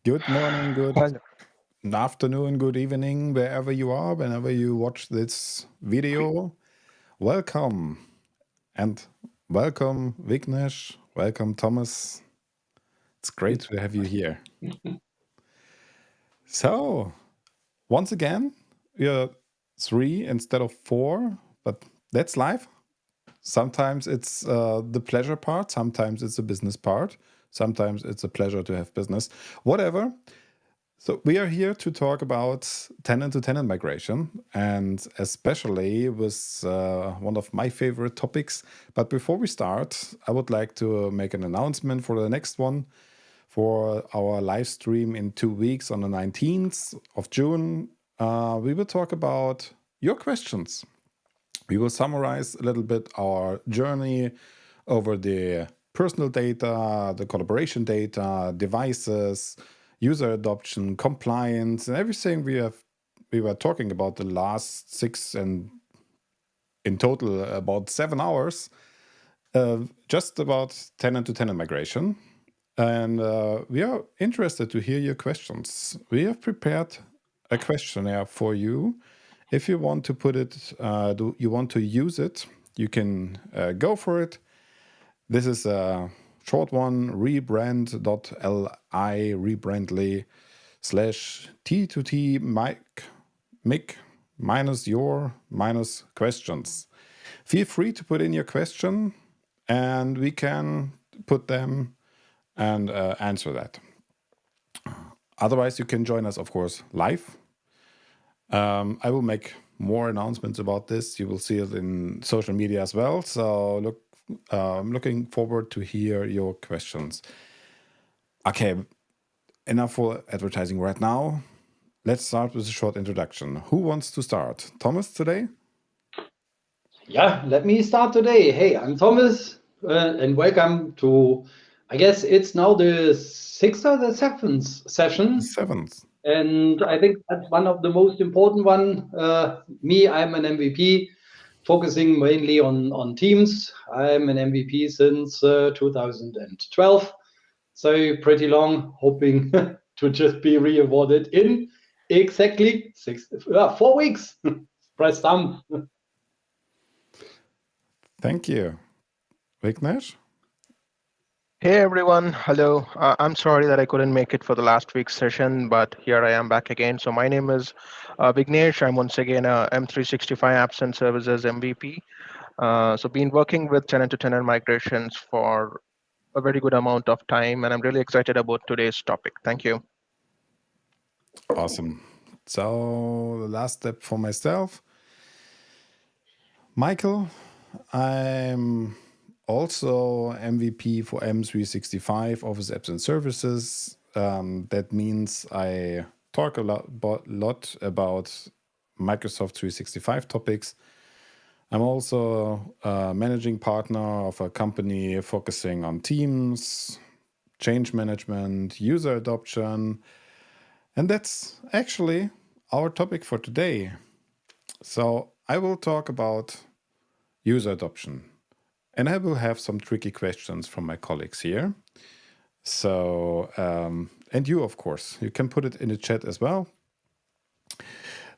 Good morning, good Hello. afternoon, good evening, wherever you are, whenever you watch this video. Welcome and welcome, Vignesh. Welcome, Thomas. It's great to have you here. So, once again, we are 3 instead of 4, but that's life. Sometimes it's the pleasure part, sometimes it's the business part, sometimes it's a pleasure to have business. Whatever. So we are here to talk about tenant-to-tenant migration, and especially with one of my favorite topics. But before we start, I would like to make an announcement for the next one, for our live stream in 2 weeks on the 19th of June. We will talk about your questions. We will summarize a little bit our journey over the personal data, the collaboration data, devices, user adoption, compliance, and everything we were talking about the last 6 and in total about 7 hours, just about tenant-to-tenant migration. And we are interested to hear your questions. We have prepared a questionnaire for you. If you want to put it, you want to use it, you can go for it. This is a short one, rebrand.li, rebrandly /T2T mic minus your minus questions. Feel free to put in your question and we can put them and answer that. Otherwise, you can join us, of course, live. I will make more announcements about this. You will see it in social media as well. So I'm looking forward to hear your questions. Okay, enough for advertising right now. Let's start with a short introduction. Who wants to start? Thomas today? Yeah, let me start today. Hey, I'm Thomas, and welcome to, I guess it's now the 6th or the 7th session. 7th. And I think that's one of the most important one. I'm an MVP, focusing mainly on teams. I'm an MVP since 2012. So pretty long, hoping to just be re-awarded in exactly 4 weeks. Press thumb. Thank you. Vignesh? Hey everyone, hello. I'm sorry that I couldn't make it for the last week's session, but here I am back again. So my name is Vignesh. I'm once again a M365 Apps and Services MVP. So been working with tenant-to-tenant migrations for a very good amount of time, and I'm really excited about today's topic. Thank you. Awesome. So the last step for myself. Michael, I'm also MVP for M365 Office Apps and Services. That means I talk a lot about Microsoft 365 topics. I'm also a managing partner of a company focusing on teams, change management, user adoption, and that's actually our topic for today. So I will talk about user adoption. And I will have some tricky questions from my colleagues here. So, and you, of course, you can put it in the chat as well.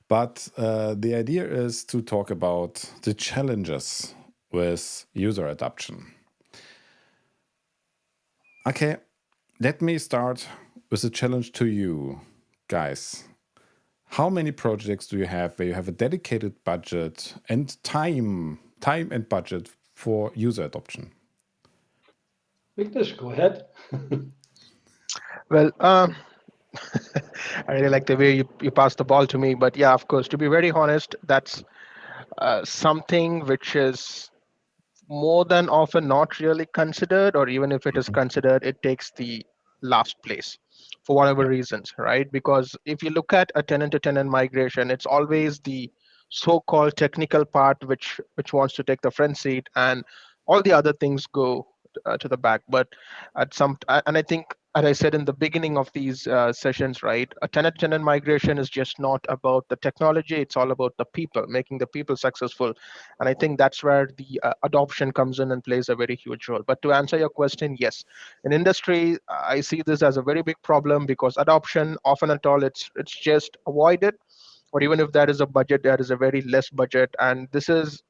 But the idea is to talk about the challenges with user adoption. Okay, let me start with a challenge to you, guys. How many projects do you have where you have a dedicated budget and time and budget for user adoption? Vignesh, go ahead. Well, I really like the way you passed the ball to me, but yeah, of course, to be very honest, that's something which is more than often not really considered, or even if it is considered, it takes the last place for whatever reasons, right? Because if you look at a tenant-to-tenant migration, it's always the so-called technical part which wants to take the front seat, and all the other things go to the back. But and I think as I said in the beginning of these sessions, right, a tenant-tenant migration is just not about the technology, it's all about the people, making the people successful. And I think that's where the adoption comes in and plays a very huge role. But to answer your question, yes, in industry, I see this as a very big problem because adoption, often at all, it's just avoided, or even if there is a budget, there is a very less budget. And this is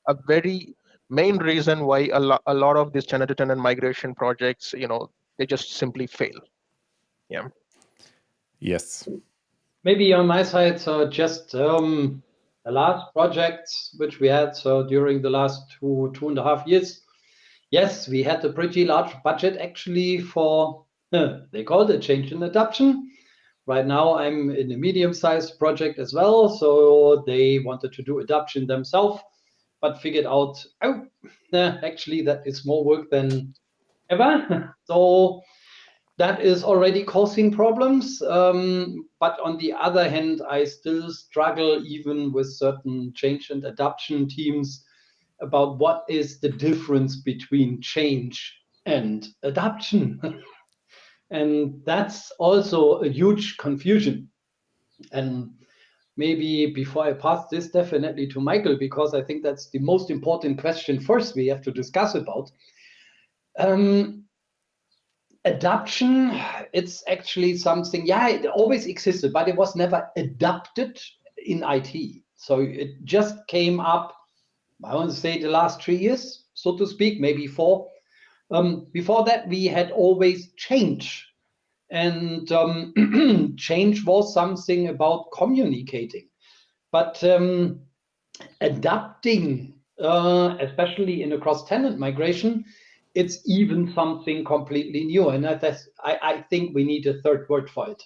a very main reason why a lot of these tenant-to-tenant migration projects, they just simply fail. Yeah. Yes. Maybe on my side, so just the last projects which we had, so during the last 2.5 years, yes, we had a pretty large budget actually for, they called it change and adoption. Right now I'm in a medium-sized project as well, so they wanted to do adoption themselves, but figured out, actually that is more work than ever. So that is already causing problems. But on the other hand, I still struggle even with certain change and adoption teams about what is the difference between change and adoption. And that's also a huge confusion. And maybe before I pass this definitely to Michael, because I think that's the most important question first we have to discuss about. Adoption, it's actually something, yeah, it always existed, but it was never adopted in IT. So it just came up, I want to say the last 3 years, so to speak, maybe 4. Before that, we had always change. And change was something about communicating. But adapting, especially in a cross-tenant migration, it's even something completely new. And I think we need a third word for it.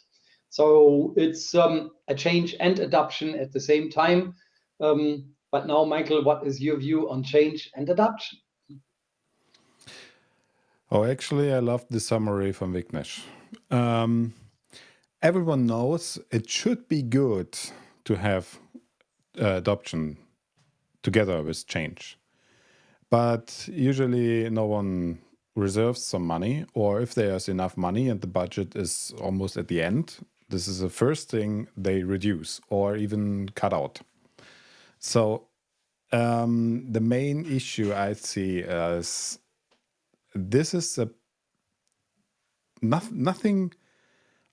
So it's a change and adoption at the same time. But now, Michael, what is your view on change and adoption? Oh, actually, I love the summary from Vignesh. Everyone knows it should be good to have adoption together with change. But usually no one reserves some money, or if there's enough money and the budget is almost at the end, this is the first thing they reduce or even cut out. So the main issue I see is this is nothing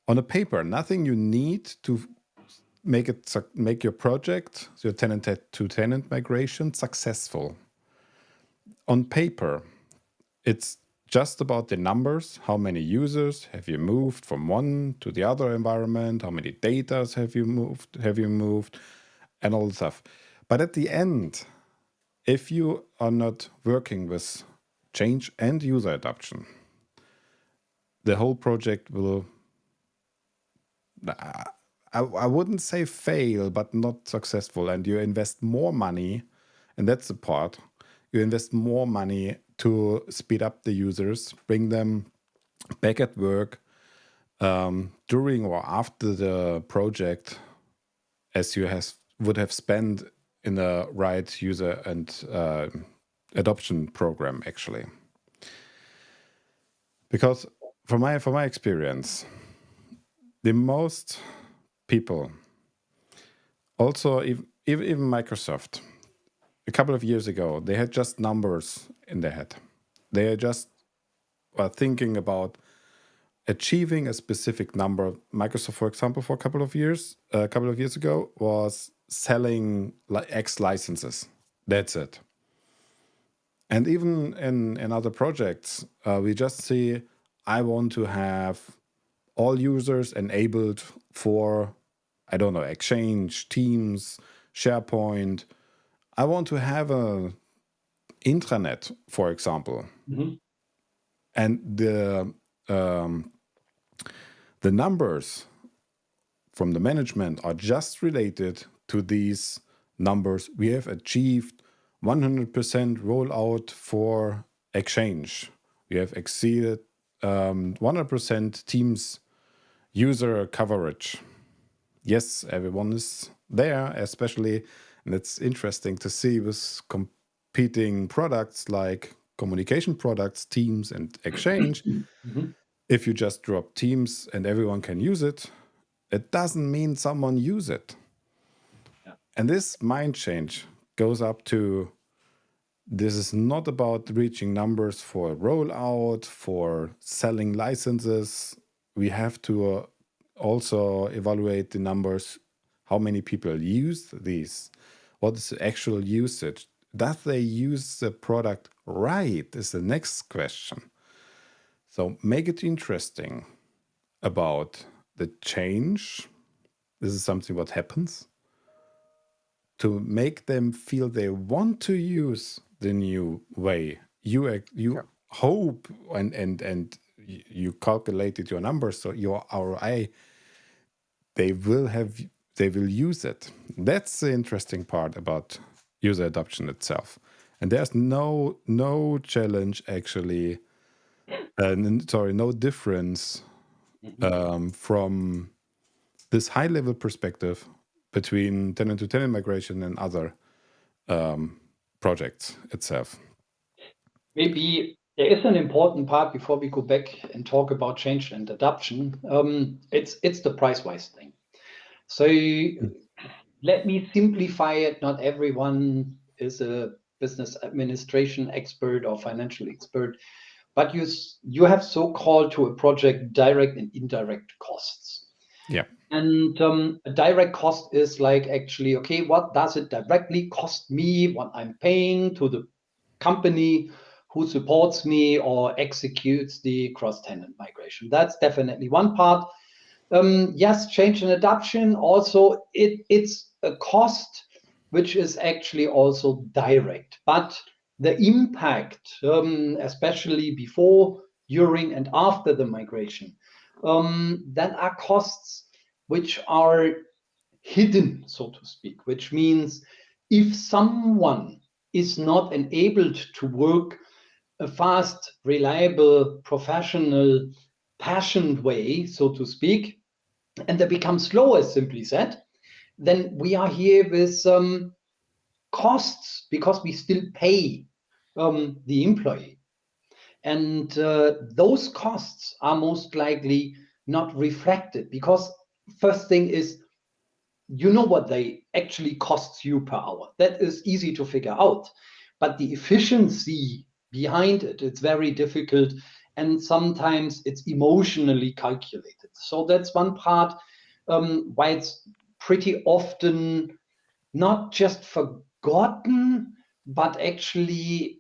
on a paper, nothing you need to make your project, your tenant-to-tenant migration, successful. On paper, it's just about the numbers. How many users have you moved from one to the other environment? How many datas have you moved, and all the stuff. But at the end, if you are not working with change and user adoption, the whole project will, I wouldn't say fail, but not successful. And you invest more money, and that's the part. You invest more money to speed up the users, bring them back at work during or after the project, as you would have spent in the right user and adoption program, actually. Because from my experience, the most people, also even Microsoft, a couple of years ago, they had just numbers in their head. They just were thinking about achieving a specific number. Microsoft, for example, for a couple of years ago, was selling X licenses. That's it. And even in other projects, we just see, I want to have all users enabled for, I don't know, Exchange, Teams, SharePoint. I want to have a intranet, for example. Mm-hmm. And the numbers from the management are just related to these numbers. We have achieved 100% rollout for Exchange. We have exceeded 100% Teams user coverage. Yes, everyone is there, especially, and it's interesting to see with competing products like communication products, Teams and Exchange. Mm-hmm. if you just drop Teams and everyone can use it, it doesn't mean someone use it. Yeah. And this mind change goes up to, this is not about reaching numbers for rollout, for selling licenses. We have to also evaluate the numbers, how many people use these, what is the actual usage. Does they use the product right is the next question. So make it interesting about the change. This is something what happens. To make them feel they want to use the new way. You hope and you calculated your numbers, so your ROI, they will use it. That's the interesting part about user adoption itself. And there's no challenge actually, no difference from this high level perspective between tenant-to-tenant migration and other projects itself. Maybe there is an important part before we go back and talk about change and adoption. It's the price-wise thing. So let me simplify it. Not everyone is a business administration expert or financial expert, but you have so-called to a project direct and indirect costs. Yeah. And a direct cost is like actually, okay, what does it directly cost me, what I'm paying to the company who supports me or executes the cross-tenant migration. That's definitely one part. Yes, change and adoption also, it's a cost which is actually also direct, but the impact, especially before, during, and after the migration, that are costs which are hidden, so to speak, which means if someone is not enabled to work a fast, reliable, professional, passionate way, so to speak, and they become slow, as simply said, then we are here with costs because we still pay the employee. And those costs are most likely not reflected because first thing is, you know what they actually cost you per hour. That is easy to figure out. But the efficiency behind it, it's very difficult. And sometimes it's emotionally calculated. So that's one part why it's pretty often not just forgotten, but actually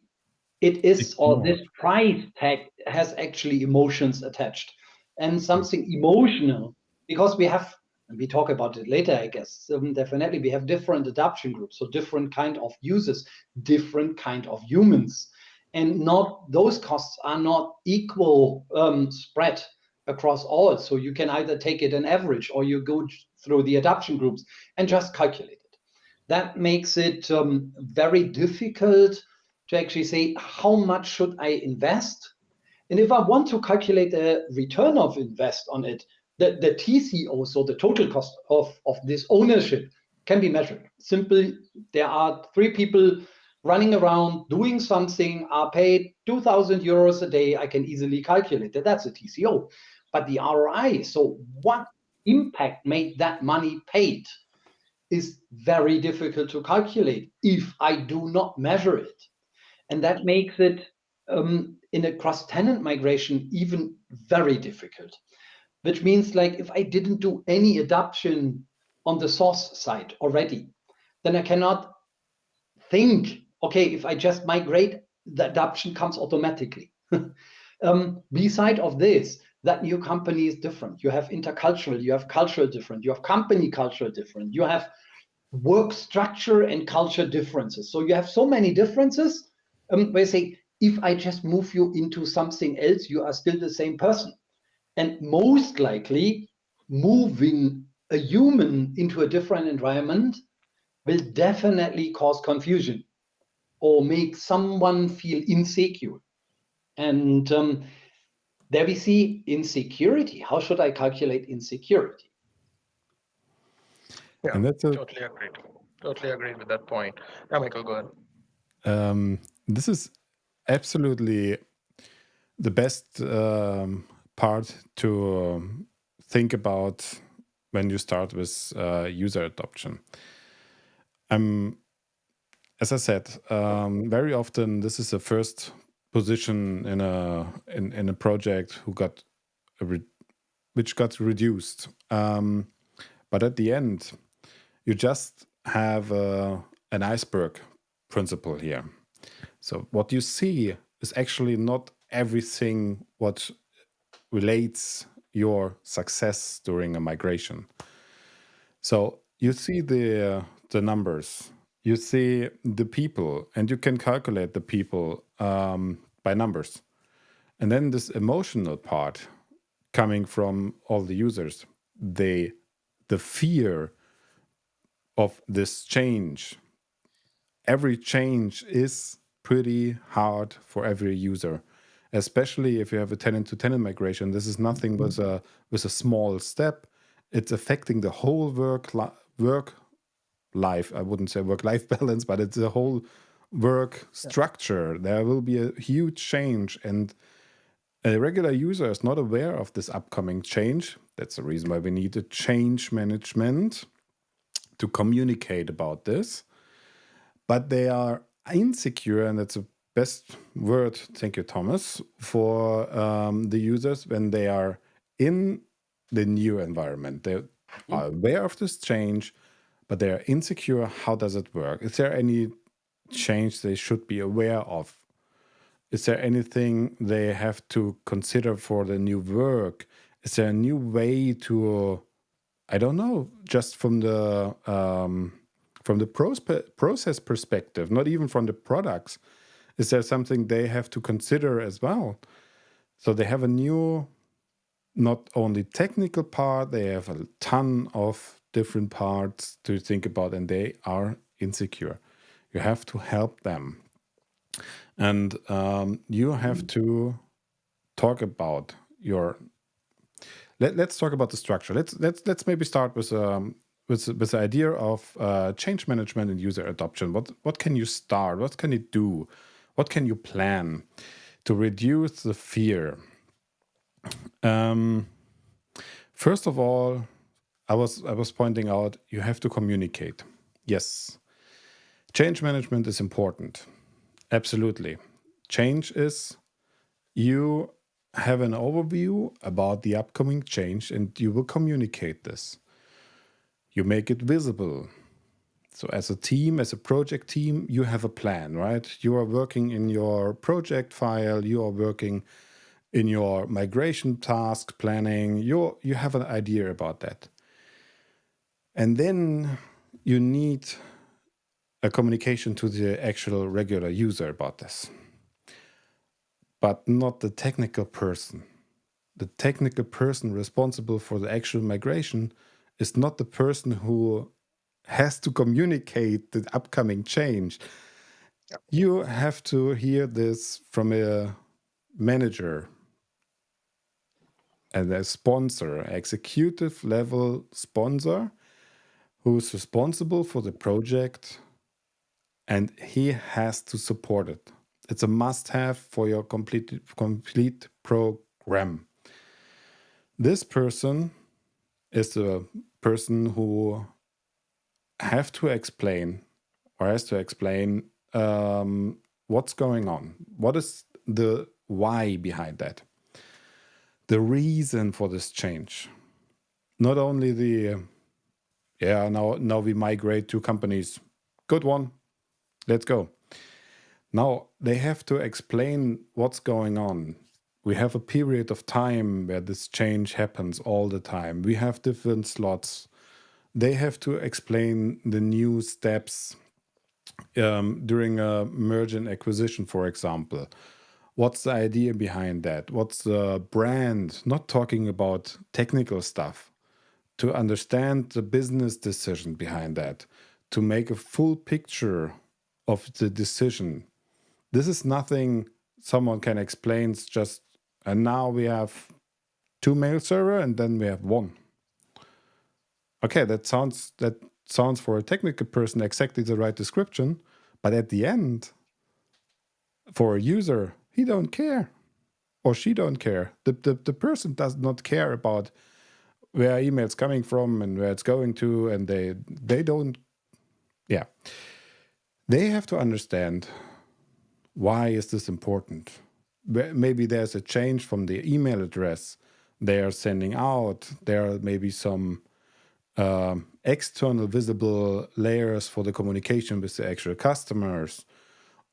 it is, or this price tag has actually emotions attached and something emotional, because we have, and we talk about it later, I guess, definitely we have different adoption groups, so different kind of users, different kind of humans, and not those costs are not equal spread across all. So you can either take it an average or you go through the adoption groups and just calculate it. That makes it very difficult to actually say how much should I invest. And if I want to calculate a return of invest on it, the TCO, so the total cost of this ownership, can be measured. Simply, there are 3 people running around doing something, are paid 2,000 euros a day. I can easily calculate that. That's a TCO. But the ROI, so what impact made that money paid, is very difficult to calculate if I do not measure it. And that makes it in a cross-tenant migration even very difficult, which means like if I didn't do any adoption on the source side already, then I cannot think, okay, if I just migrate, the adoption comes automatically. Beside of this, that new company is different. You have intercultural, you have cultural different, you have company cultural different, you have work structure and culture differences. So you have so many differences where you say, if I just move you into something else, you are still the same person. And most likely, moving a human into a different environment will definitely cause confusion or make someone feel insecure. And there we see insecurity. How should I calculate insecurity? Yeah, And that's totally agreed. Totally agreed with that point. Yeah, Michael, go ahead. this is absolutely the best part to think about when you start with user adoption. As I said, very often this is the first position in a project which got reduced. But at the end, you just have an iceberg principle here. So what you see is actually not everything what relates your success during a migration. So you see the numbers, you see the people, and you can calculate the people by numbers. And then this emotional part coming from all the users, the fear of this change. Every change is pretty hard for every user, especially if you have a tenant-to-tenant migration. This is nothing with a small step. It's affecting the whole work life. I wouldn't say work-life balance, but it's the whole work structure. There will be a huge change, and a regular user is not aware of this upcoming change. That's the reason why we need a change management to communicate about this. But they are insecure, and that's the best word, thank you, Thomas, for the users when they are in the new environment. They are aware of this change, but they are insecure. How does it work? Is there any change they should be aware of? Is there anything they have to consider for the new work? Is there a new way to, I don't know, just from the process perspective, not even from the products, is there something they have to consider as well? So they have a new, not only technical part, they have a ton of different parts to think about, and they are insecure. You have to help them. And you have to talk about your. Let's talk about the structure. Let's maybe start with the idea of change management and user adoption. What can you start? What can you do? What can you plan to reduce the fear? First of all, I was pointing out you have to communicate. Yes, change management is important. Absolutely. Change is you have an overview about the upcoming change and you will communicate this. You make it visible. So as a team, as a project team, you have a plan, right? You are working in your project file, you are working in your migration task planning, you have an idea about that. And then you need a communication to the actual regular user about this. But not the technical person. The technical person responsible for the actual migration is not the person who has to communicate the upcoming change. You have to hear this from a manager and a sponsor, executive level sponsor who's responsible for the project, and he has to support it. It's a must-have for your complete program. This person is the person who has to explain what's going on. What is the why behind that? The reason for this change. Not only now we migrate to companies. Good one. Let's go. Now they have to explain what's going on. We have a period of time where this change happens all the time. We have different slots. They have to explain the new steps during a merger and acquisition, for example. What's the idea behind that? What's the brand? Not talking about technical stuff. To understand the business decision behind that. To make a full picture of the decision. This is nothing someone can explain. It's just, and now we have 2 mail server and then we have 1. Okay, that sounds for a technical person exactly the right description, but at the end, for a user, he don't care. or she don't care. The person does not care about where email's coming from and where it's going to, and they don't. Yeah, they have to understand why is this important. Maybe there's a change from the email address they are sending out. There are maybe some external visible layers for the communication with the actual customers,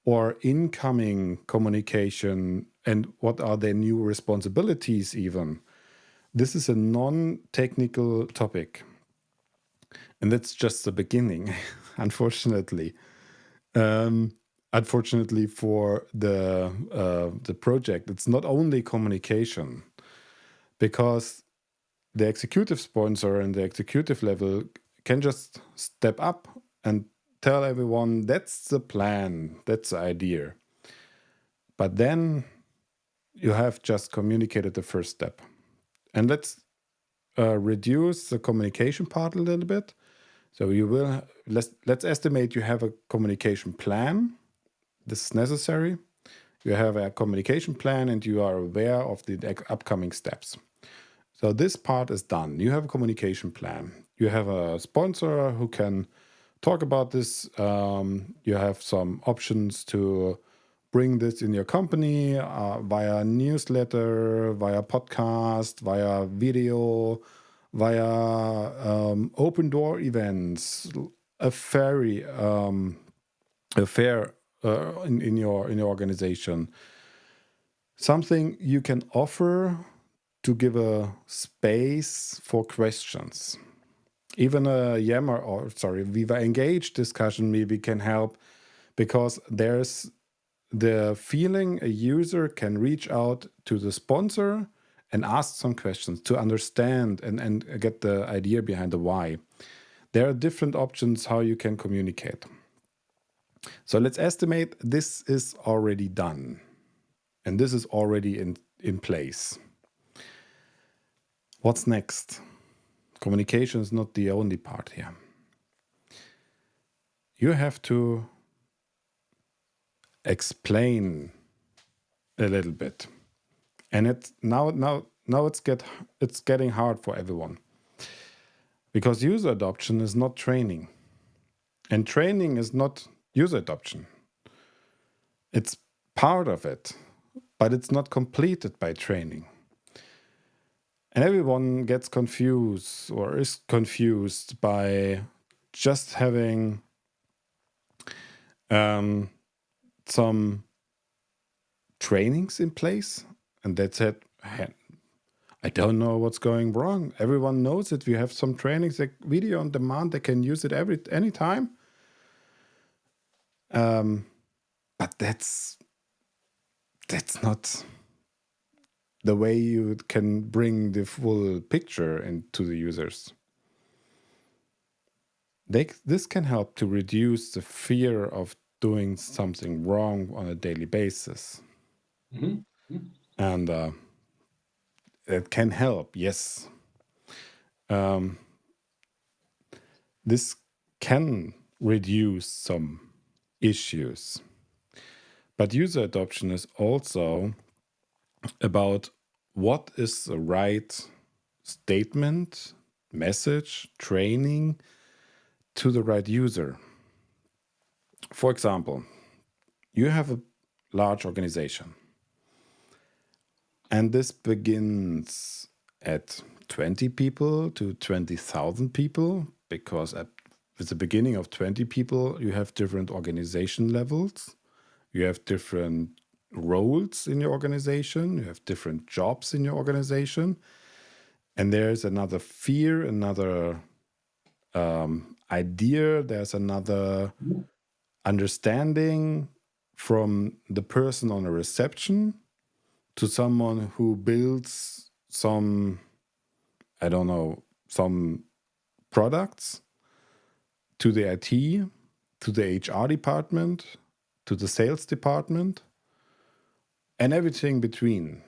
or incoming communication, and what are their new responsibilities even. This is a non-technical topic, and that's just the beginning, unfortunately. Unfortunately for the project, it's not only communication, because the executive sponsor and the executive level can just step up and tell everyone that's the plan, that's the idea. But then you have just communicated the first step. And let's reduce the communication part a little bit. So you will let's estimate you have a communication plan. This is necessary. You have a communication plan and you are aware of the upcoming steps. So this part is done. You have a communication plan. You have a sponsor who can talk about this. You have some options to bring this in your company via newsletter, via podcast, via video, via open door events, a fair in your organization. Something you can offer to give a space for questions. Even a Viva Engage discussion maybe can help, because there's the feeling a user can reach out to the sponsor and ask some questions to understand and get the idea behind the why. There are different options how you can communicate. So let's estimate this is already done, and this is already in place. What's next? Communication is not the only part here. You have to explain a little bit, and it's getting hard for everyone, because user adoption is not training, and training is not user adoption. It's part of it, but it's not completed by training. And everyone gets confused or is confused by just having some trainings in place, and that's it. I don't know what's going wrong. Everyone knows it. We have some trainings, like video on demand. They can use it anytime. But that's not the way you can bring the full picture into the users. This can help to reduce the fear of doing something wrong on a daily basis. Mm-hmm. And it can help, yes. This can reduce some issues. But user adoption is also about what is the right statement, message, training to the right user. For example, you have a large organization, and this begins at 20 people to 20,000 people, because at the beginning of 20 people, you have different organization levels, you have different roles in your organization, you have different jobs in your organization, and there's another fear, another idea, there's another understanding from the person on a reception to someone who builds some products, to the IT, to the HR department, to the sales department, and everything between.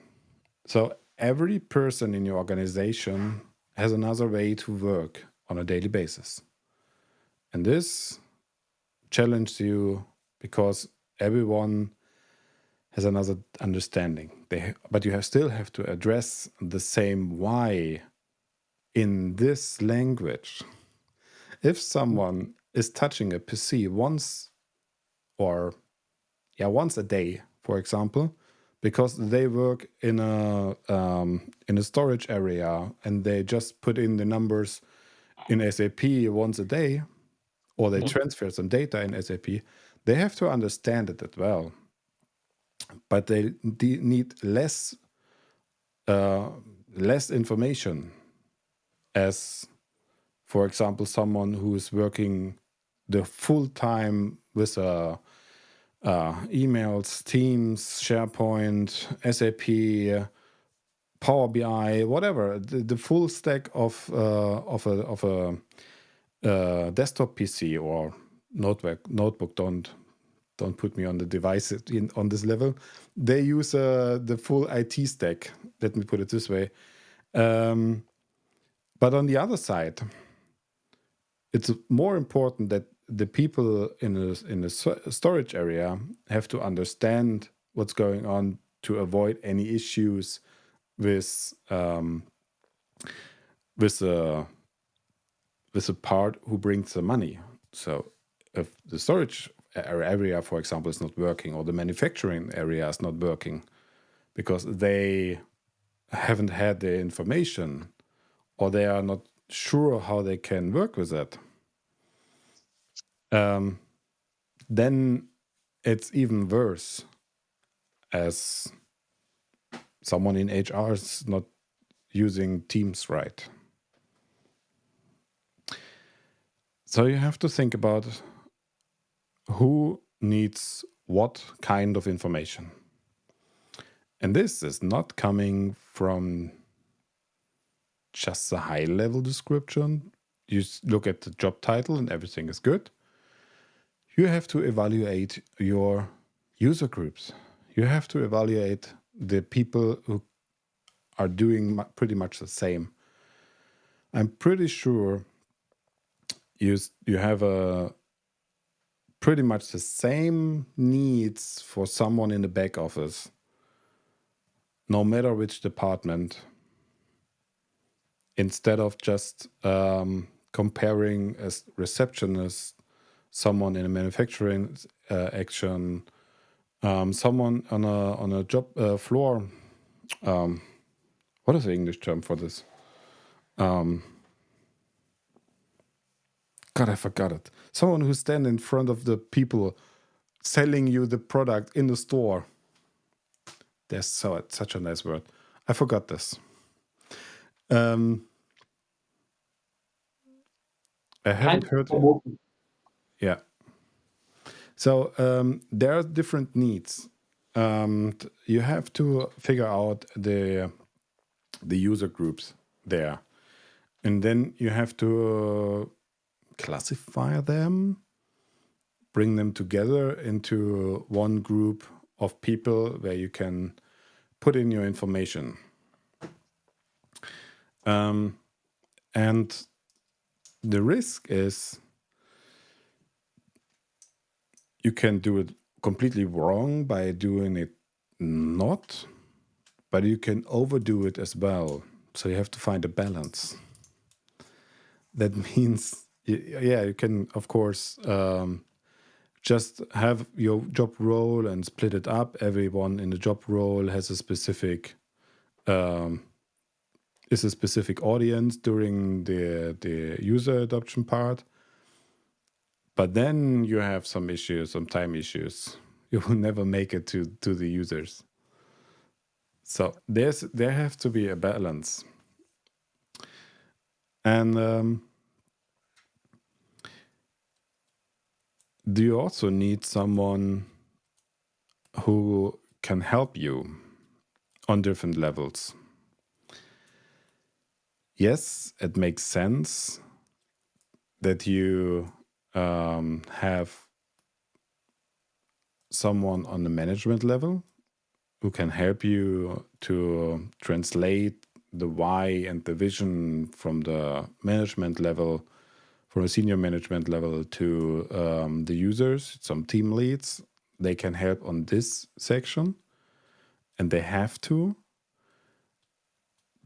So every person in your organization has another way to work on a daily basis. And this challenges you, because everyone has another understanding. But you still have to address the same why in this language. If someone is touching a PC once a day, for example, because they work in a storage area and they just put in the numbers in SAP once a day, or they transfer some data in SAP, they have to understand it as well. But they need less information as, for example, someone who is working the full time with emails, Teams, SharePoint, SAP, Power BI, whatever, the full stack of a desktop PC or notebook. Don't put me on the device on this level. They use the full IT stack. Let me put it this way. But on the other side, it's more important that the people in the storage area have to understand what's going on to avoid any issues with the part who brings the money. So if the storage area, for example, is not working, or the manufacturing area is not working because they haven't had the information, or they are not sure how they can work with that, then it's even worse, as someone in HR is not using Teams right. So you have to think about who needs what kind of information. And this is not coming from just a high-level description. You look at the job title and everything is good. You have to evaluate your user groups. You have to evaluate the people who are doing pretty much the same. I'm pretty sure you have pretty much the same needs for someone in the back office, no matter which department, instead of just comparing a receptionist, someone in a manufacturing action, someone on a job floor. What is the English term for this? God, I forgot it. Someone who stands in front of the people selling you the product in the store. There's such a nice word. I forgot this. I haven't heard. Yeah. So there are different needs. You have to figure out the user groups there, and then you have to classify them, bring them together into one group of people where you can put in your information. And the risk is you can do it completely wrong by doing it not, but you can overdo it as well. So you have to find a balance. That means, you can, of course, just have your job role and split it up. Everyone in the job role has a specific audience during the user adoption part. But then you have some issues, some time issues. You will never make it to the users. So there has to be a balance. And do you also need someone who can help you on different levels? Yes, it makes sense that you have someone on the management level who can help you to translate the why and the vision from the management level, from a senior management level to the users, some team leads. They can help on this section. and they have to,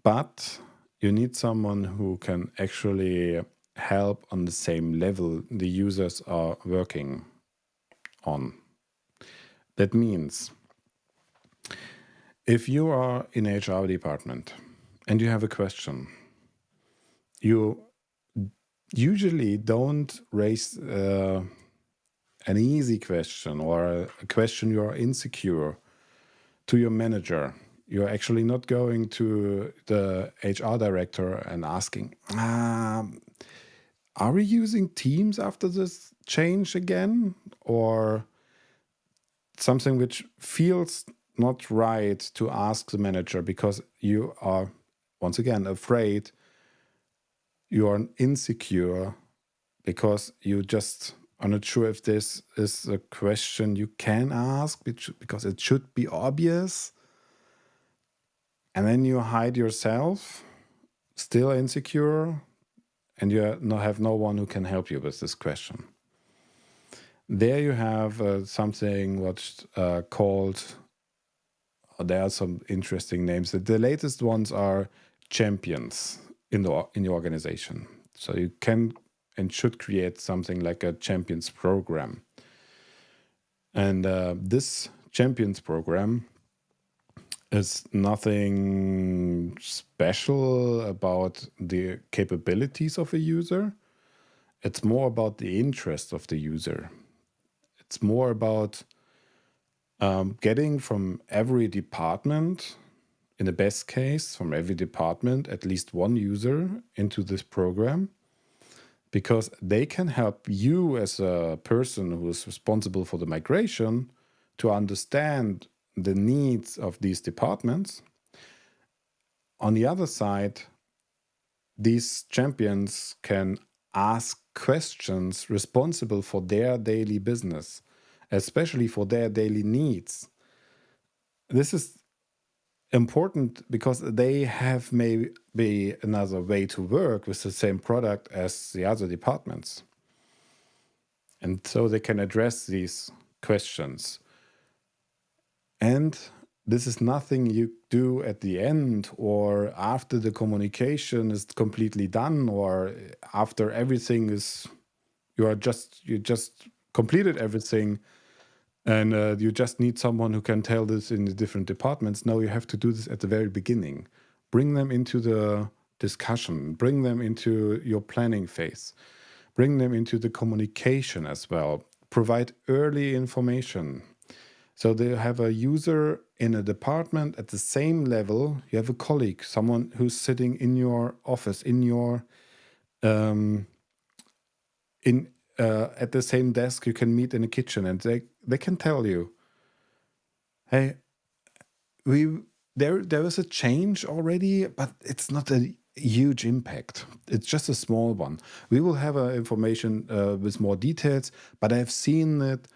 but you need someone who can actually help on the same level the users are working on. That means if you are in HR department and you have a question, you usually don't raise an easy question or a question you are insecure to your manager. You're actually not going to the HR director and asking, are we using Teams after this change again? Or something which feels not right to ask the manager because you are, once again, afraid, you are insecure because you just are not sure if this is a question you can ask because it should be obvious. And then you hide yourself, still insecure, and you have no one who can help you with this question. There you have something what's called, there are some interesting names. The latest ones are champions in your organization. So you can and should create something like a champions program. And this champions program is nothing special about the capabilities of a user. It's more about the interest of the user. It's more about getting from every department, in the best case, from every department, at least one user into this program, because they can help you as a person who is responsible for the migration to understand the needs of these departments. On the other side, these champions can ask questions responsible for their daily business, especially for their daily needs. This is important because they have maybe another way to work with the same product as the other departments. And so they can address these questions. And this is nothing you do at the end or after the communication is completely done or after everything is, you just completed everything and you just need someone who can tell this in the different departments. No, you have to do this at the very beginning. Bring them into the discussion, bring them into your planning phase, bring them into the communication as well. Provide early information. So they have a user in a department at the same level. You have a colleague, someone who's sitting in your office, in your at the same desk you can meet in the kitchen, and they can tell you, hey, there is a change already, but it's not a huge impact. It's just a small one. We will have information with more details, but I've seen it.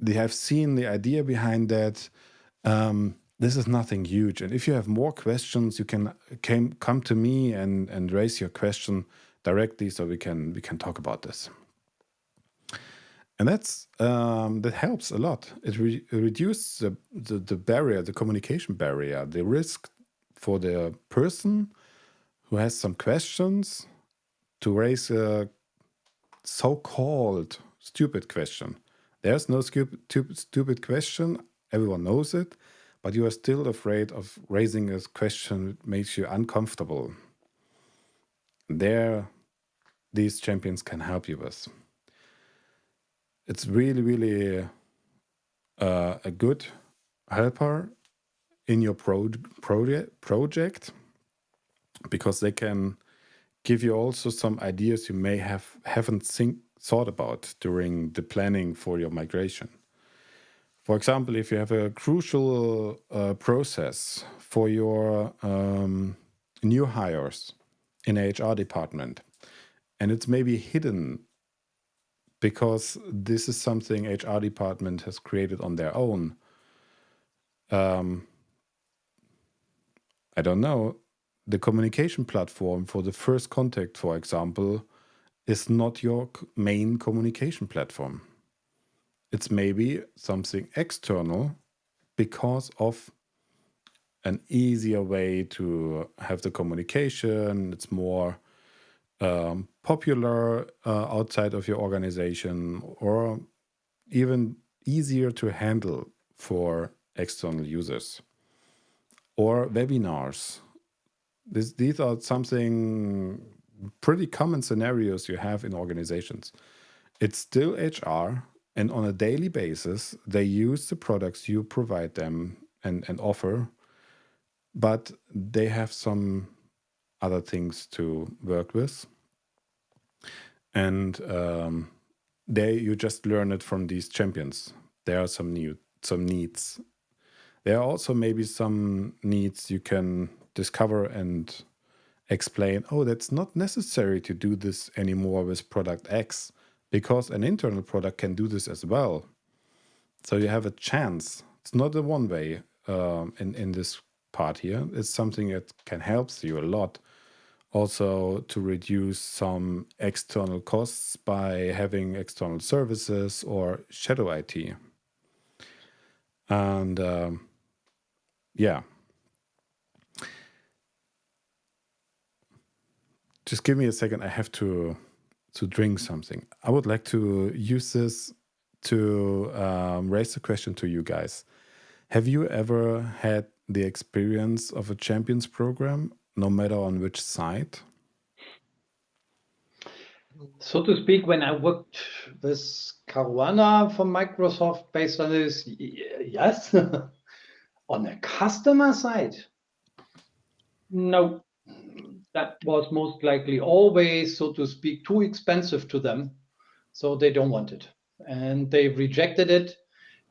They have seen the idea behind that. This is nothing huge. And if you have more questions, you can come to me and raise your question directly, so we can talk about this. And that helps a lot. It reduces the barrier, the communication barrier, the risk for the person who has some questions to raise a so-called stupid question. There's no stupid question. Everyone knows it, but you are still afraid of raising a question that makes you uncomfortable. There, these champions can help you with. It's really, really a good helper in your project, because they can give you also some ideas you may haven't thought about during the planning for your migration. For example, if you have a crucial process for your new hires in a HR department, and it's maybe hidden because this is something HR department has created on their own. I don't know, the communication platform for the first contact, for example, is not your main communication platform. It's maybe something external because of an easier way to have the communication. It's more popular outside of your organization, or even easier to handle for external users. Or webinars. These are something pretty common scenarios you have in organizations. It's still HR, and on a daily basis, they use the products you provide them and offer, but they have some other things to work with. And you just learn it from these champions. There are some needs. There are also maybe some needs you can discover and explain, oh, that's not necessary to do this anymore with product X, because an internal product can do this as well. So you have a chance. It's not a one way in this part here. It's something that can help you a lot. Also to reduce some external costs by having external services or shadow IT. And yeah. Just give me a second. I have to drink something. I would like to use this to raise the question to you guys. Have you ever had the experience of a champions program, no matter on which side? So to speak, when I worked with Caruana from Microsoft based on this, yes. On the customer side, no. That was most likely always, so to speak, too expensive to them. So they don't want it. And they rejected it.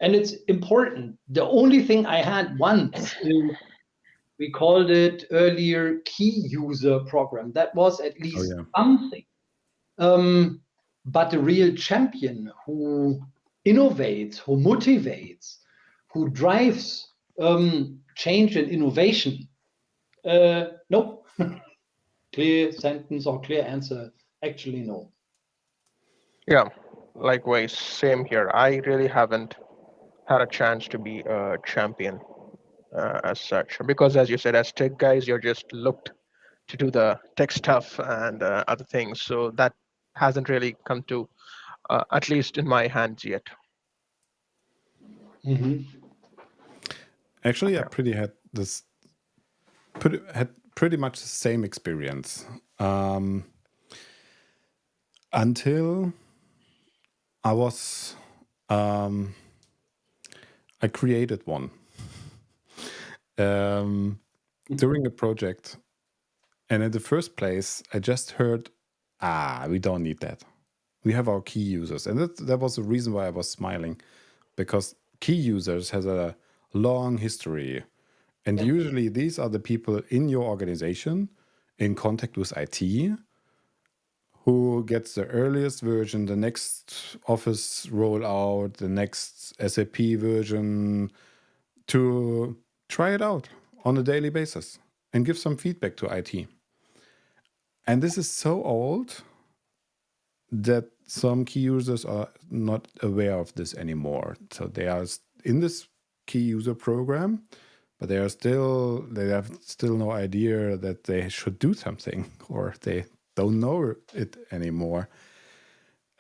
And it's important. The only thing I had once is, we called it earlier key user program. That was at least something. But the real champion who innovates, who motivates, who drives change and innovation, no. Clear sentence or clear answer, actually no. Yeah, likewise, same here. I really haven't had a chance to be a champion as such, because as you said, as tech guys, you're just looked to do the tech stuff and other things. So that hasn't really come to, at least in my hands yet. Actually, I had pretty much the same experience until I created one during a project, and in the first place, I just heard, we don't need that. We have our key users, and that was the reason why I was smiling, because key users has a long history. And usually these are the people in your organization in contact with IT who gets the earliest version, the next Office rollout, the next SAP version, to try it out on a daily basis and give some feedback to IT. And this is so old that some key users are not aware of this anymore. So they are in this key user program, but they have still no idea that they should do something, or they don't know it anymore.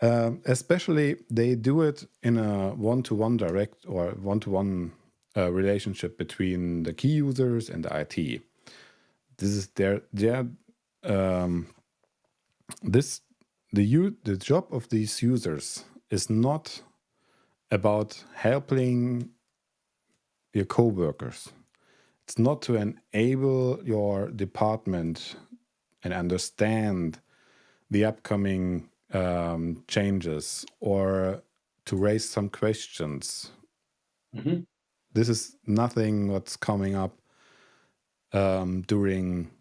Especially they do it in a one-to-one direct or one-to-one relationship between the key users and the IT. This is the job of these users is not about helping your co-workers. It's not to enable your department and understand the upcoming changes or to raise some questions. This is nothing what's coming up during.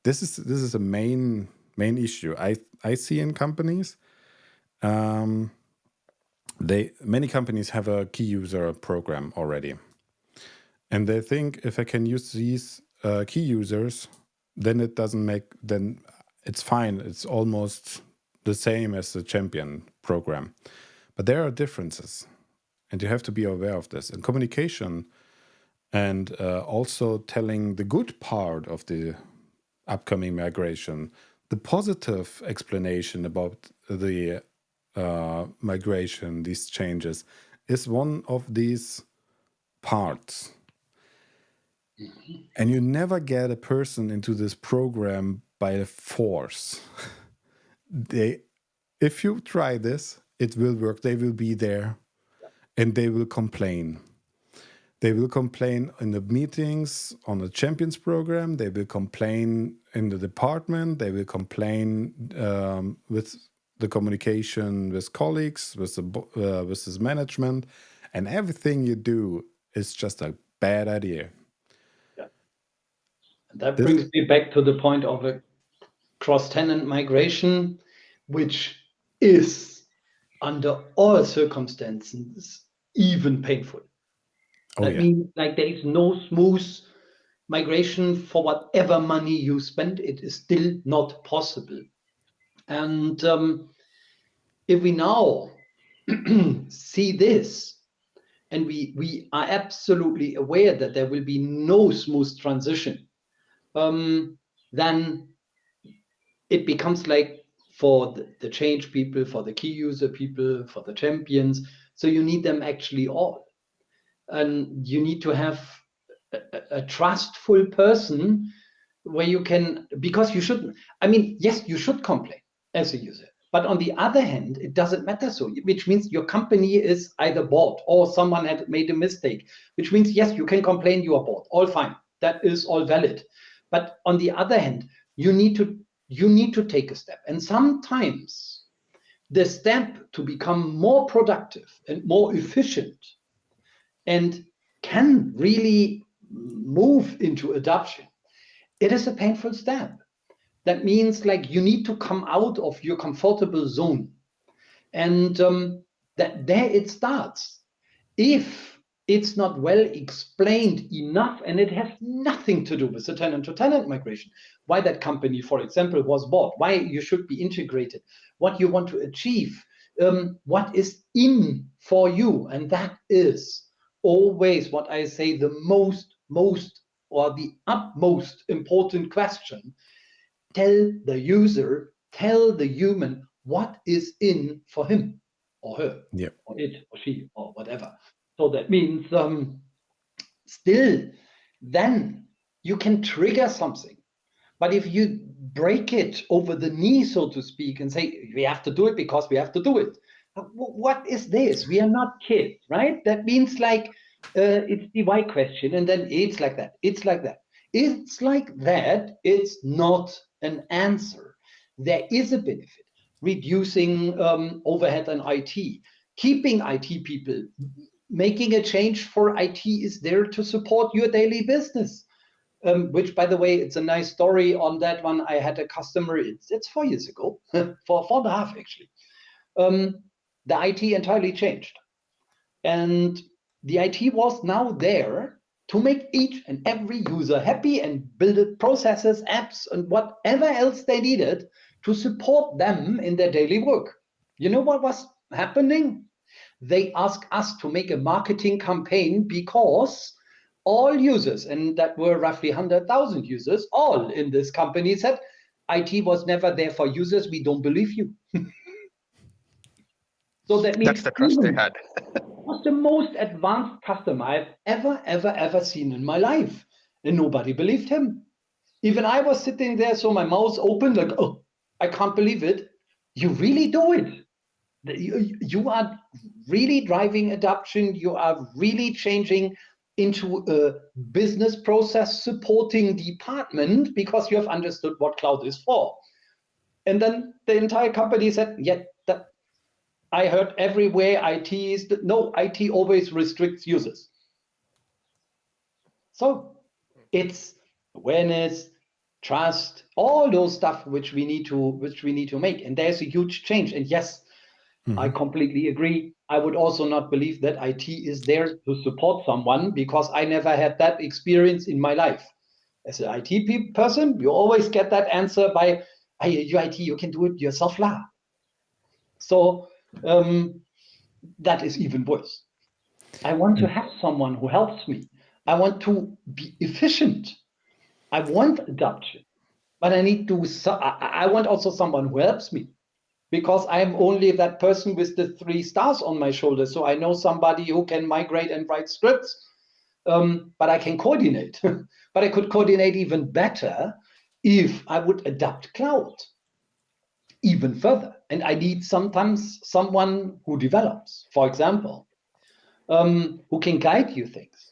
This is a main issue I see in companies. Many companies have a key user program already, and they think if I can use these key users, then it's fine. It's almost the same as the champion program, but there are differences. And you have to be aware of this. And communication and also telling the good part of the upcoming migration, the positive explanation about the migration, these changes, is one of these parts. And you never get a person into this program by force. If you try this, it will work. They will be there and they will complain. They will complain in the meetings on the champions program. They will complain in the department. They will complain with the communication with colleagues, with his management, and everything you do is just a bad idea. Yeah, and that brings me back to the point of a cross-tenant migration, which is under all circumstances even painful. That means like there is no smooth migration for whatever money you spend. It is still not possible. And if we now see this, and we are absolutely aware that there will be no smooth transition, then it becomes like for the change people, for the key user people, for the champions. So you need them actually all. And you need to have a trustful person where you can, because you shouldn't, I mean, yes, you should complain as a user, but on the other hand, it doesn't matter so, which means your company is either bought or someone had made a mistake, which means, yes, you can complain you are bought, all fine, that is all valid. But on the other hand, you need to take a step. And sometimes the step to become more productive and more efficient and can really move into adoption, it is a painful step. That means like you need to come out of your comfortable zone. And that there it starts. If it's not well explained enough, and it has nothing to do with the tenant-to-tenant migration, why that company, for example, was bought, why you should be integrated, what you want to achieve, what is in for you. And that is always what I say the most or the utmost important question. Tell the user, tell the human what is in for him or her, or it or she or whatever. So that means still then you can trigger something. But if you break it over the knee, so to speak, and say, we have to do it because we have to do it. What is this? We are not kids, right? That means like, it's the why question, and then it's like that. It's like that. It's like that. It's not an answer. There is a benefit. Reducing overhead on IT, keeping IT people, making a change for IT is there to support your daily business. Which, by the way, it's a nice story on that one. I had a customer, it's 4 years ago, for 4.5 actually. The IT entirely changed. And the IT was now there to make each and every user happy and build processes, apps, and whatever else they needed to support them in their daily work. You know what was happening? They asked us to make a marketing campaign because all users, and that were roughly 100,000 users, all in this company said, IT was never there for users. We don't believe you. So that means that's the trust they had. Was the most advanced customer I've ever seen in my life. And nobody believed him. Even I was sitting there, so my mouth open, like, oh, I can't believe it. You really do it. You are really driving adoption. You are really changing into a business process supporting department because you have understood what cloud is for. And then the entire company said, yeah, that I heard everywhere IT is, no, IT always restricts users. So it's awareness, trust, all those stuff which we need to make. And there's a huge change. And yes, I completely agree. I would also not believe that IT is there to support someone because I never had that experience in my life. As an IT person, you always get that answer by, hey, you IT, you can do it yourself. So that is even worse. I want to have someone who helps me. I want to be efficient. I want adoption, but I need to. I want also someone who helps me, because I'm only that person with the 3 stars on my shoulder. So I know somebody who can migrate and write scripts, but I can coordinate. But I could coordinate even better if I would adapt cloud even further. And I need sometimes someone who develops, for example, who can guide you things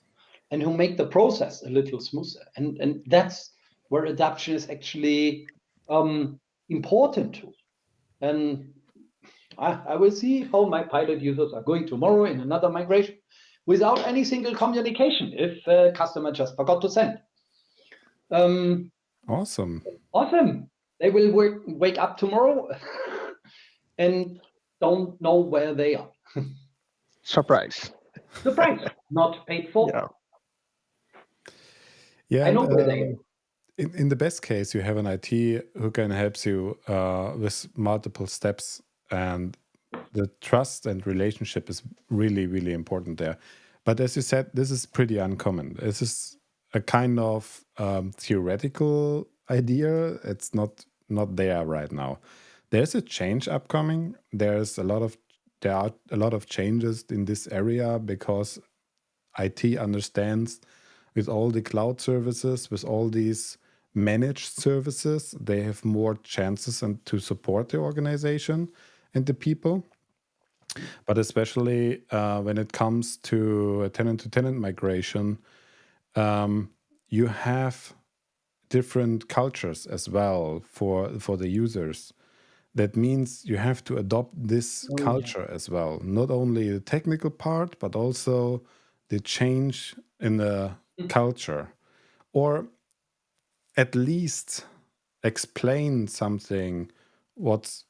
and who make the process a little smoother. And that's where adaption is actually important too. And I will see how my pilot users are going tomorrow in another migration without any single communication if a customer just forgot to send. Awesome. Awesome. They will wake up tomorrow and don't know where they are. Surprise. Surprise, not paid for. Yeah. Yeah, I know where they are. in the best case, you have an IT who can help you with multiple steps, and the trust and relationship is really, really important there. But as you said, this is pretty uncommon. This is a kind of theoretical idea. It's not there right now. There's a change upcoming. There are a lot of changes in this area because IT understands with all the cloud services, with all these managed services, they have more chances and to support the organization and the people. But especially when it comes to a tenant-to-tenant migration, you have different cultures as well for the users. That means you have to adopt this culture as well, not only the technical part, but also the change in the culture, or at least explain something. What's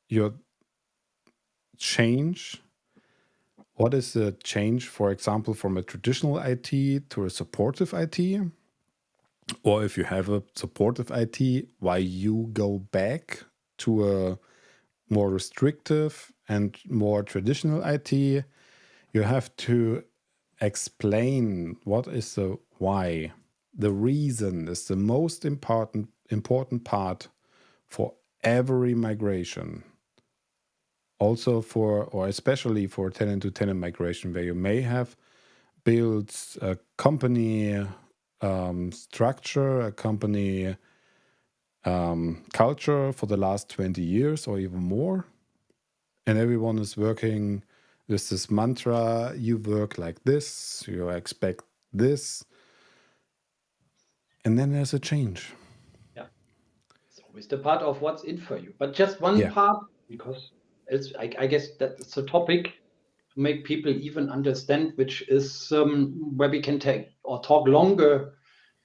your change? What is the change, for example, from a traditional IT to a supportive IT? Or if you have a supportive IT, why you go back to a more restrictive and more traditional IT? You have to explain what is the why. The reason is the most important part for every migration. Also or especially for tenant-to-tenant migration, where you may have built a company structure, a company culture for the last 20 years or even more. And everyone is working with this mantra, you work like this, you expect this. And then there's a change. Yeah. It's always the part of what's in for you. But just one part, because I guess that's a topic to make people even understand, which is where we can take or talk longer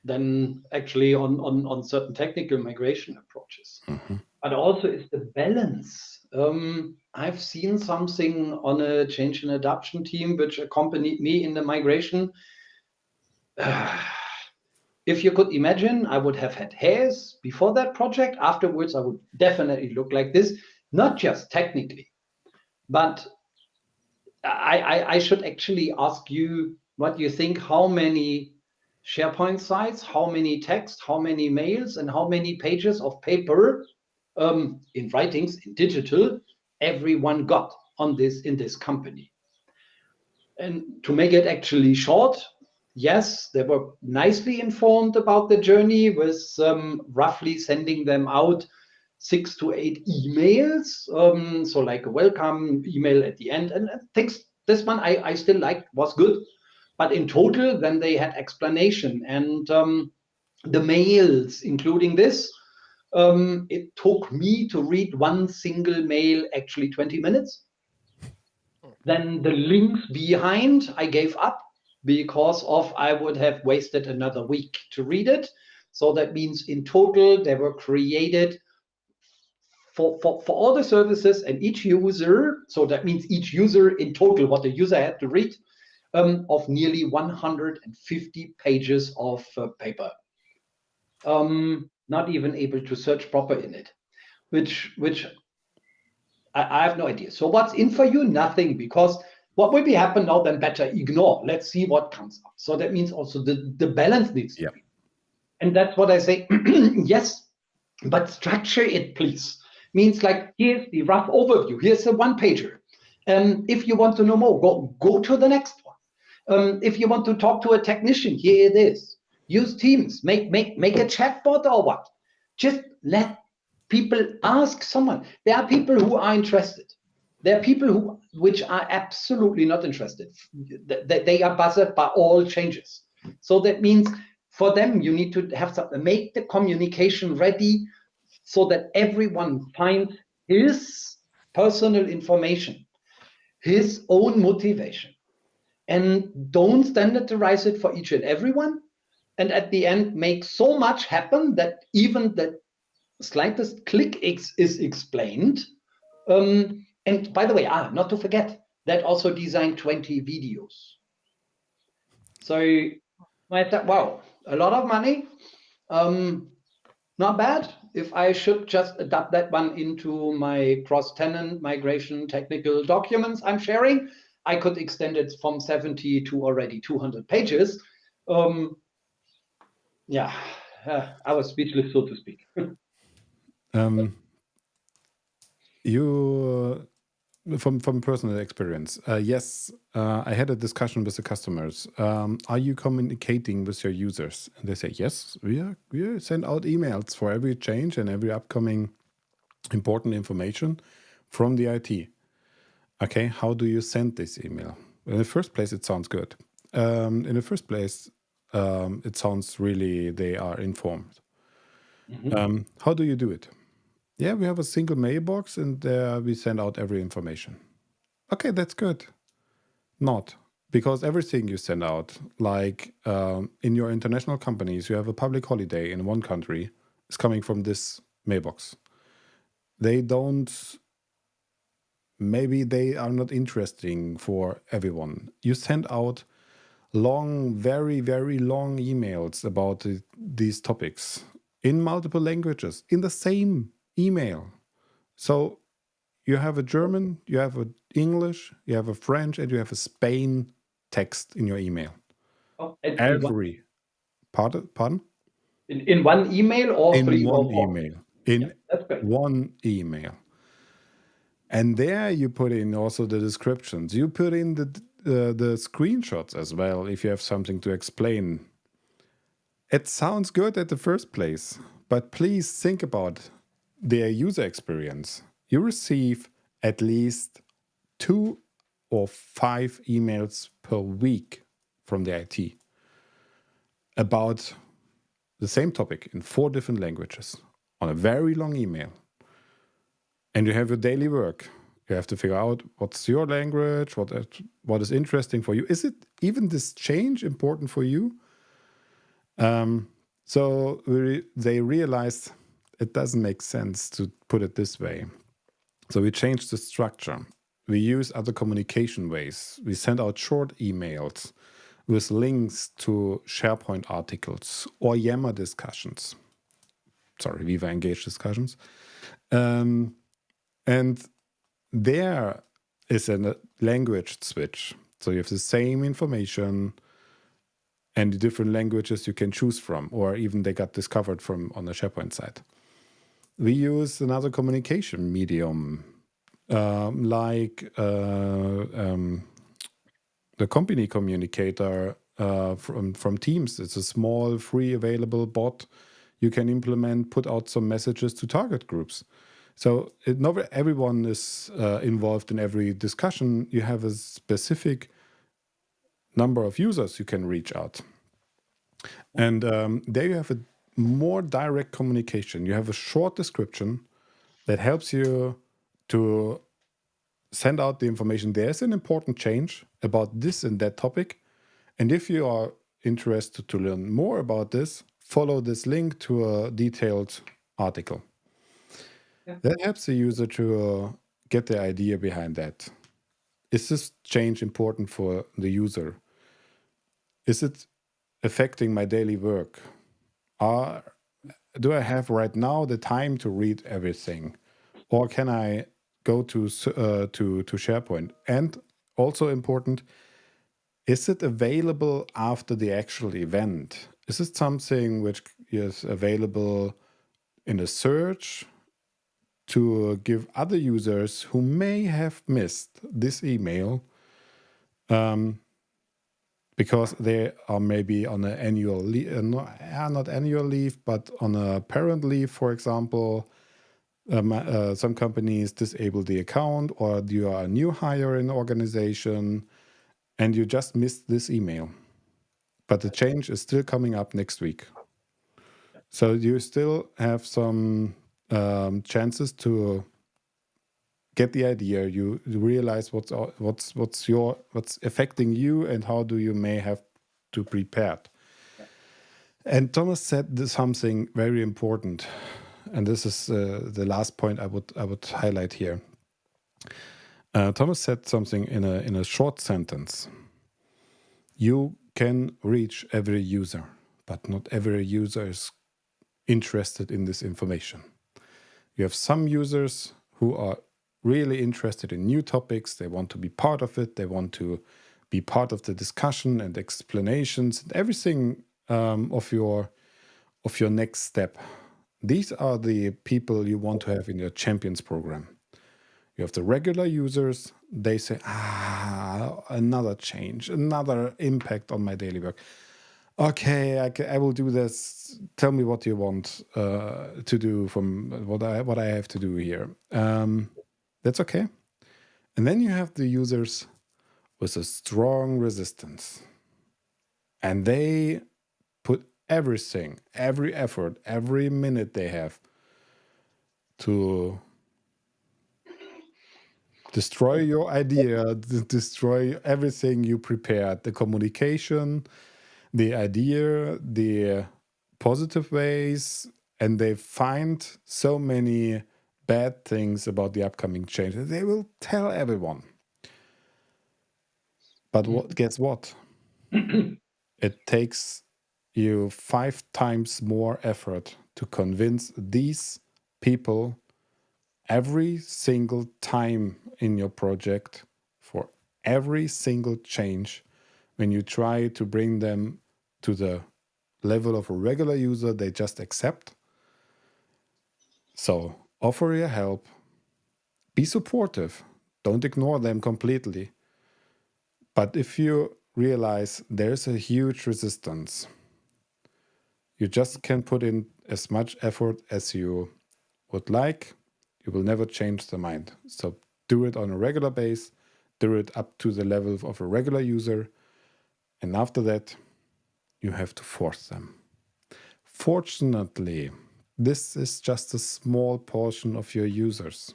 than actually on certain technical migration approaches. But also is the balance. I've seen something on a change and adoption team which accompanied me in the migration. If you could imagine, I would have had hairs before that project. Afterwards, I would definitely look like this, not just technically, but I should actually ask you what you think, how many SharePoint sites, how many text, how many mails, and how many pages of paper in writings, in digital, everyone got on this in this company. And to make it actually short, yes, they were nicely informed about the journey with roughly sending them out 6 to 8 emails. So like a welcome email at the end, and things, this one I still liked, was good. But in total, then they had explanation, and the mails, including this, it took me to read one single mail actually 20 minutes. Then the links behind, I gave up because of I would have wasted another week to read it. So that means in total, they were created for all the services and each user. So that means each user in total, what the user had to read, of nearly 150 pages of paper. Not even able to search proper in it, which I have no idea. So what's in for you? Nothing, because what will be happen now? Then better ignore. Let's see what comes up. So that means also the balance needs to be. And that's what I say. Yes, but structure it, please. Means like, here's the rough overview. Here's a one pager. If you want to know more, go to the next one. If you want to talk to a technician, here it is. Use Teams. Make a chatbot or what. Just let people ask someone. There are people who are interested. There are people which are absolutely not interested. They are buzzed by all changes. So that means for them, you need to have something, make the communication ready so that everyone finds his personal information, his own motivation, and don't standardize it for each and everyone. And at the end, make so much happen that even the slightest click is explained. And by the way, not to forget, that also designed 20 videos. So I thought, wow, a lot of money. Not bad. If I should just adapt that one into my cross-tenant migration technical documents I'm sharing, I could extend it from 70 to already 200 pages. Yeah, I was speechless, so to speak. You, from personal experience, yes, I had a discussion with the customers. Are you communicating with your users? And they say, yes, we send out emails for every change and every upcoming important information from the IT. Okay, how do you send this email? In the first place, it sounds good. In the first place, it sounds really they are informed. How do you do it? Yeah, we have a single mailbox and there we send out every information. Okay, that's good. Not because everything you send out, like in your international companies, you have a public holiday in one country, is coming from this mailbox. They don't, maybe they are not interesting for everyone. You send out long, very, very long emails about these topics in multiple languages in the same email. So you have a German, you have an English, you have a French, and you have a Spain text in your email. Oh, Pardon? In one email or In three one or four? email. In That's great. one email. And there you put in also the descriptions. You put in the screenshots as well if you have something to explain. It sounds good at the first place, but please think about their user experience. You receive at least 2 or 5 emails per week from the IT about the same topic in 4 different languages on a very long email. And you have your daily work. You have to figure out what's your language, what is interesting for you. Is it even this change important for you? So they realized it doesn't make sense to put it this way. So we changed the structure. We use other communication ways. We send out short emails with links to SharePoint articles or Yammer discussions. Sorry, Viva Engage discussions. And there is a language switch. So you have the same information and the different languages you can choose from, or even they got discovered from on the SharePoint side. We use another communication medium, like the company communicator from Teams. It's a small, free, available bot you can implement, put out some messages to target groups. So not everyone is involved in every discussion. You have a specific number of users you can reach out. And there you have a more direct communication. You have a short description that helps you to send out the information. There's an important change about this and that topic. And if you are interested to learn more about this, follow this link to a detailed article. Yeah. That helps the user to get the idea behind that. Is this change important for the user? Is it affecting my daily work? Do I have right now the time to read everything? Or can I go to SharePoint? And also important, is it available after the actual event? Is it something which is available in a search to give other users who may have missed this email because they are maybe on an annual leave, not annual leave, but on a parent leave, for example. Some companies disable the account, or you are a new hire in the organization and you just missed this email. But the change is still coming up next week. So you still have some chances to get the idea. You realize what's affecting you and how do you may have to prepare. And Thomas said something very important, and this is the last point I would highlight here. Thomas said something in a short sentence. You can reach every user, but not every user is interested in this information. You have some users who are really interested in new topics. They want to be part of it. They want to be part of the discussion and explanations and everything of your next step. These are the people you want to have in your champions program. You have the regular users. They say, another change, another impact on my daily work. Okay, I will do this. Tell me what you want to do from what I have to do here. That's okay. And then you have the users with a strong resistance. And they put everything, every effort, every minute they have to destroy your idea, destroy everything you prepared, the communication, the idea, the positive ways, and they find so many bad things about the upcoming changes. They will tell everyone. But guess what? It takes you 5 times more effort to convince these people every single time in your project for every single change. When you try to bring them to the level of a regular user, they just accept. So offer your help, be supportive, don't ignore them completely. But if you realize there's a huge resistance, you just can put in as much effort as you would like. You will never change their mind. So do it on a regular base, do it up to the level of a regular user. And after that, you have to force them. Fortunately, this is just a small portion of your users.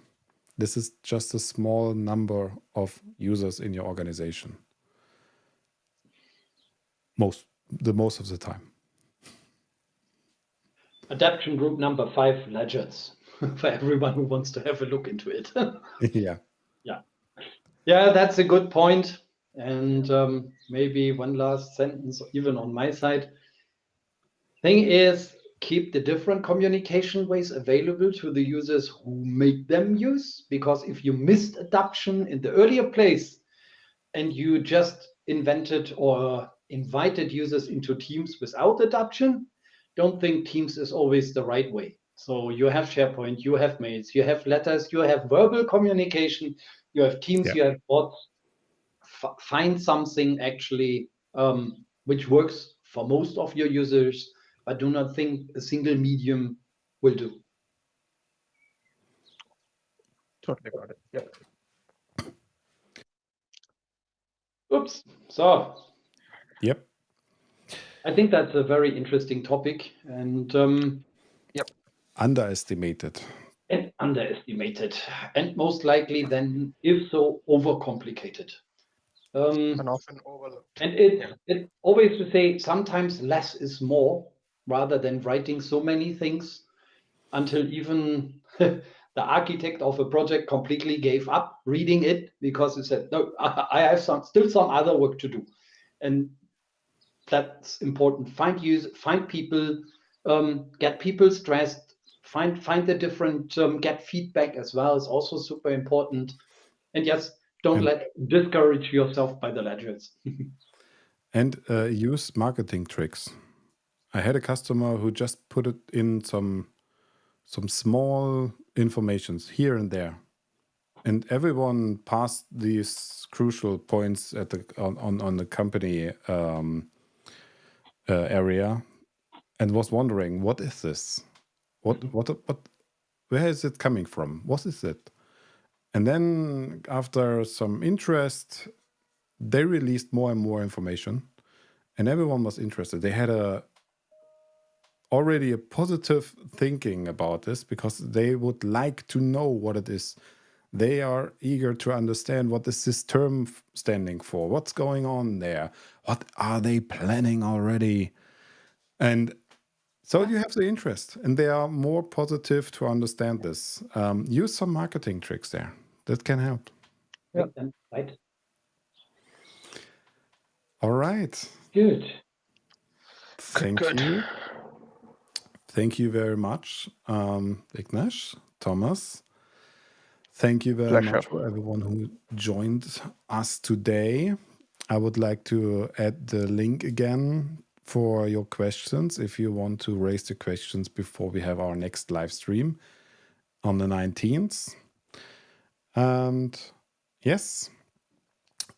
This is just a small number of users in your organization. Most of the time. Adaption group number 5, ledgers, for everyone who wants to have a look into it. Yeah, that's a good point. And maybe one last sentence, even on my side. Thing is, keep the different communication ways available to the users who make them use, because if you missed adoption in the earlier place and you just invented or invited users into Teams without adoption, don't think Teams is always the right way. So you have SharePoint, you have mails, you have letters, you have verbal communication, you have Teams, you have bots. Find something actually which works for most of your users, but do not think a single medium will do. Totally got it. Yep. Oops. So. Yep. I think that's a very interesting topic, and underestimated. And underestimated, and most likely then, if so, overcomplicated. And often overlooked. And it always to say sometimes less is more, rather than writing so many things until even the architect of a project completely gave up reading it because he said, no, I have still some other work to do. And that's important. Find people, get people stressed, find the different, get feedback as well is also super important. And yes, don't discourage yourself by the ledgers. And use marketing tricks. I had a customer who just put it in some small informations here and there, and everyone passed these crucial points at on the company area, and was wondering, what is this? What where is it coming from? What is it? And then after some interest, they released more and more information, and everyone was interested. They had already a positive thinking about this because they would like to know what it is. They are eager to understand what is this term standing for, what's going on there, what are they planning already. And so you have the interest, and they are more positive to understand this. Use some marketing tricks there that can help. Yeah. Right. All right. Good. Thank you. Thank you very much, Vignesh, Thomas. Thank you very much for everyone who joined us today. I would like to add the link again for your questions if you want to raise the questions before we have our next live stream on the 19th. And yes,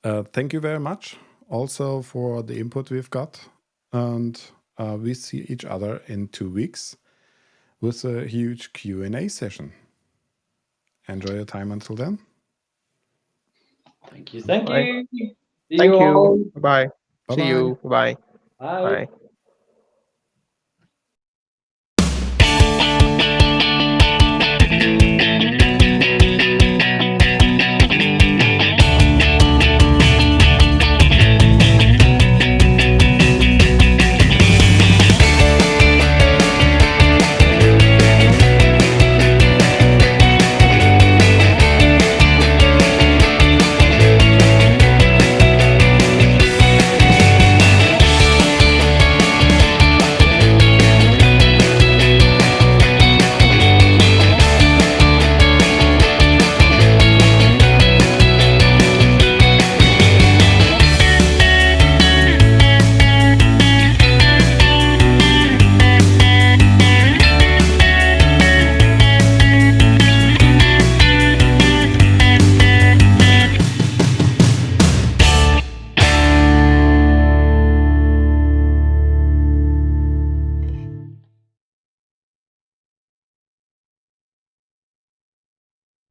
thank you very much also for the input we've got. And we see each other in 2 weeks with a huge Q&A session. Enjoy your time until then. Thank you. Thank Bye. you. Thank you. Bye. See you. Bye. Bye. Bye.